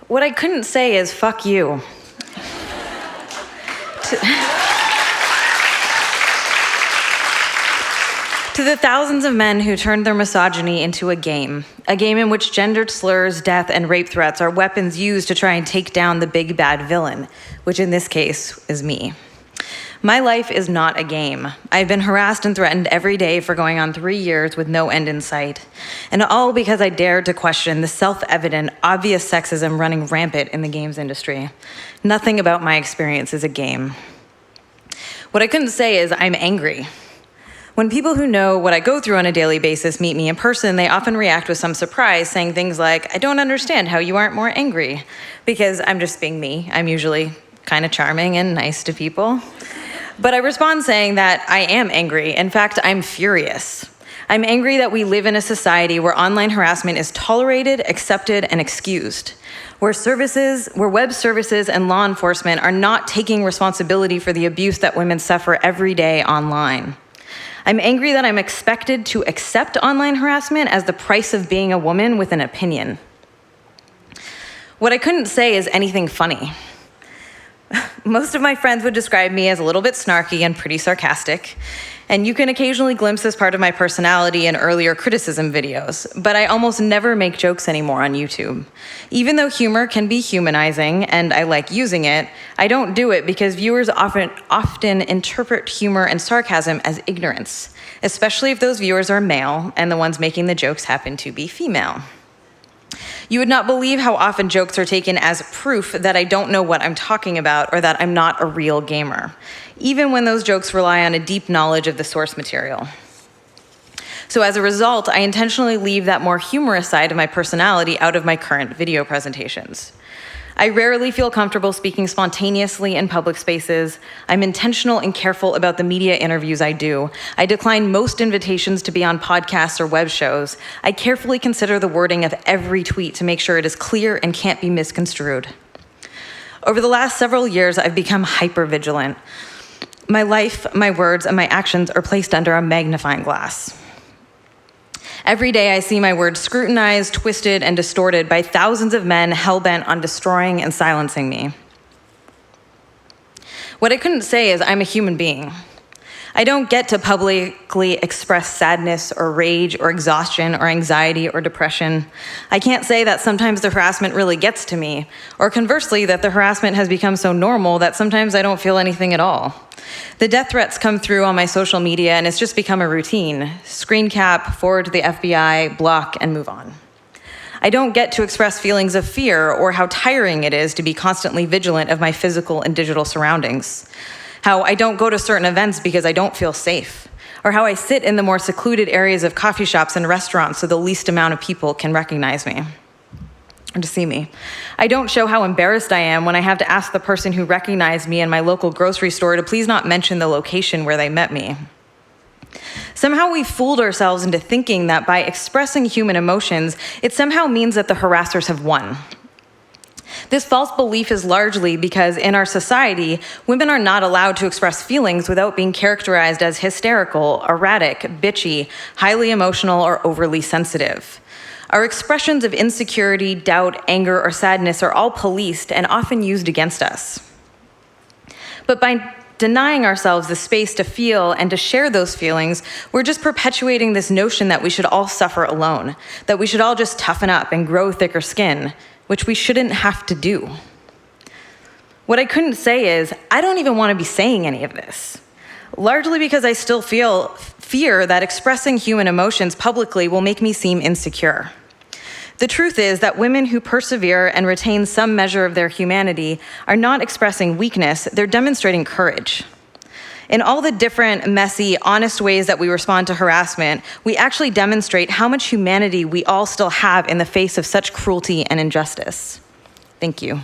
What I couldn't say is, fuck you. To the thousands of men who turned their misogyny into a game in which gendered slurs, death, and rape threats are weapons used to try and take down the big bad villain, which in this case is me. My life is not a game. I've been harassed and threatened every day for going on 3 years with no end in sight. And all because I dared to question the self-evident, obvious sexism running rampant in the games industry. Nothing about my experience is a game. What I couldn't say is I'm angry. When people who know what I go through on a daily basis meet me in person, they often react with some surprise, saying things like, I don't understand how you aren't more angry, because I'm just being me. I'm usually kind of charming and nice to people. But I respond saying that I am angry. In fact, I'm furious. I'm angry that we live in a society where online harassment is tolerated, accepted, and excused, where web services and law enforcement are not taking responsibility for the abuse that women suffer every day online. I'm angry that I'm expected to accept online harassment as the price of being a woman with an opinion. What I couldn't say is anything funny. Most of my friends would describe me as a little bit snarky and pretty sarcastic, and you can occasionally glimpse this part of my personality in earlier criticism videos, but I almost never make jokes anymore on YouTube. Even though humor can be humanizing, and I like using it, I don't do it because viewers often interpret humor and sarcasm as ignorance, especially if those viewers are male and the ones making the jokes happen to be female. You would not believe how often jokes are taken as proof that I don't know what I'm talking about or that I'm not a real gamer, even when those jokes rely on a deep knowledge of the source material. So as a result, I intentionally leave that more humorous side of my personality out of my current video presentations. I rarely feel comfortable speaking spontaneously in public spaces. I'm intentional and careful about the media interviews I do. I decline most invitations to be on podcasts or web shows. I carefully consider the wording of every tweet to make sure it is clear and can't be misconstrued. Over the last several years, I've become hyper-vigilant. My life, my words, and my actions are placed under a magnifying glass. Every day I see my words scrutinized, twisted, and distorted by thousands of men hell-bent on destroying and silencing me. What I couldn't say is I'm a human being. I don't get to publicly express sadness or rage or exhaustion or anxiety or depression. I can't say that sometimes the harassment really gets to me, or conversely, that the harassment has become so normal that sometimes I don't feel anything at all. The death threats come through on my social media and it's just become a routine. Screen cap, forward to the FBI, block, and move on. I don't get to express feelings of fear or how tiring it is to be constantly vigilant of my physical and digital surroundings. How I don't go to certain events because I don't feel safe, or how I sit in the more secluded areas of coffee shops and restaurants so the least amount of people can recognize me or to see me. I don't show how embarrassed I am when I have to ask the person who recognized me in my local grocery store to please not mention the location where they met me. Somehow we fooled ourselves into thinking that by expressing human emotions, it somehow means that the harassers have won. This false belief is largely because in our society, women are not allowed to express feelings without being characterized as hysterical, erratic, bitchy, highly emotional, or overly sensitive. Our expressions of insecurity, doubt, anger, or sadness are all policed and often used against us. But by denying ourselves the space to feel and to share those feelings, we're just perpetuating this notion that we should all suffer alone, that we should all just toughen up and grow thicker skin, which we shouldn't have to do. What I couldn't say is, I don't even want to be saying any of this, largely because I still feel fear that expressing human emotions publicly will make me seem insecure. The truth is that women who persevere and retain some measure of their humanity are not expressing weakness, they're demonstrating courage. In all the different, messy, honest ways that we respond to harassment, we actually demonstrate how much humanity we all still have in the face of such cruelty and injustice. Thank you.